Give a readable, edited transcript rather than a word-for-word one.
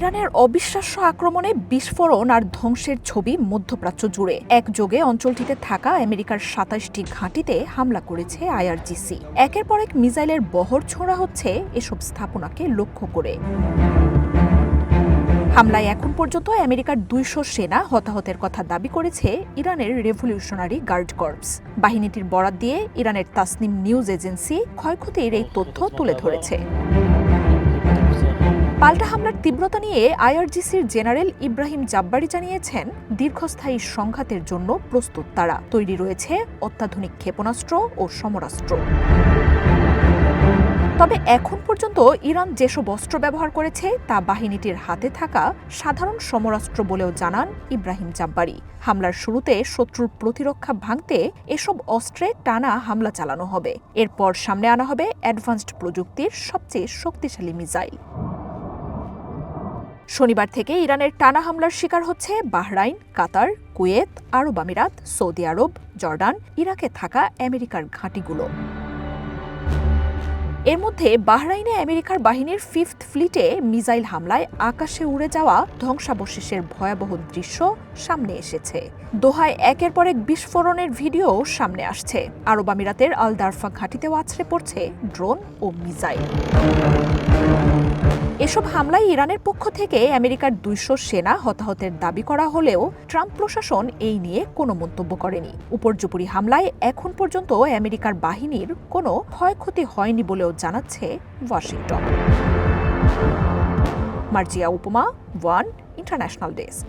ইরানের অবিশ্বাস্য আক্রমণে বিস্ফোরণ আর ধ্বংসের ছবি মধ্যপ্রাচ্য জুড়ে একযোগে অঞ্চলটিতে থাকা আমেরিকার ২৭টি ঘাঁটিতে হামলা করেছে আইআরজিসি। একের পর এক মিসাইলের বহর ছোড়া হচ্ছে এসব স্থাপনাকে লক্ষ্য করে। হামলায় এখন পর্যন্ত আমেরিকার ২০০ সেনা হতাহতের কথা দাবি করেছে ইরানের রেভলিউশনারি গার্ড কর্পস। বাহিনীটির বরাত দিয়ে ইরানের তাসনিম নিউজ এজেন্সি ক্ষয়ক্ষতির এই তথ্য তুলে ধরেছে। পাল্টা হামলার তীব্রতা নিয়ে আইআরজিসির জেনারেল ইব্রাহিম জাব্বারি জানিয়েছেন, দীর্ঘস্থায়ী সংঘাতের জন্য প্রস্তুত তারা। তৈরি রয়েছে অত্যাধুনিক ক্ষেপণাস্ত্র ও সমরাস্ত্র। তবে এখন পর্যন্ত ইরান যেসব অস্ত্র ব্যবহার করেছে তা বাহিনীটির হাতে থাকা সাধারণ সমরাস্ত্র বলেও জানান ইব্রাহিম জাব্বারি। হামলার শুরুতে শত্রুর প্রতিরক্ষা ভাঙতে এসব অস্ত্রে টানা হামলা চালানো হবে। এরপর সামনে আনা হবে অ্যাডভান্সড প্রযুক্তির সবচেয়ে শক্তিশালী মিসাইল। শনিবার থেকে ইরানের টানা হামলার শিকার হচ্ছে বাহরাইন, কাতার, কুয়েত, আরব আমিরাত, সৌদি আরব, জর্ডান, ইরাকে থাকা আমেরিকার ঘাঁটিগুলো। এর মধ্যে বাহরাইনে আমেরিকার বাহিনীর 5th ফ্লিটে মিসাইল হামলায় আকাশে উড়ে যাওয়া ধ্বংসাবশেষের ভয়াবহ দৃশ্য সামনে এসেছে। দোহায় একের পর এক বিস্ফোরণের ভিডিও সামনে আসছে। আরব আমিরাতের আল দারফা ঘাঁটিতেও আছড়ে পড়ছে ড্রোন ও মিসাইল। এসব হামলায় ইরানের পক্ষ থেকে আমেরিকার ২০০ সেনা হতাহতের দাবি করা হলেও ট্রাম্প প্রশাসন এই নিয়ে কোনো মন্তব্য করেনি। উপর্যুপরি হামলায় এখন পর্যন্ত আমেরিকার বাহিনীর কোনো ক্ষয়ক্ষতি হয়নি বলেও জানাচ্ছে ওয়াশিংটন। মার্জিয়া উপমা, ওয়ান ইন্টারন্যাশনাল ডেস্ক।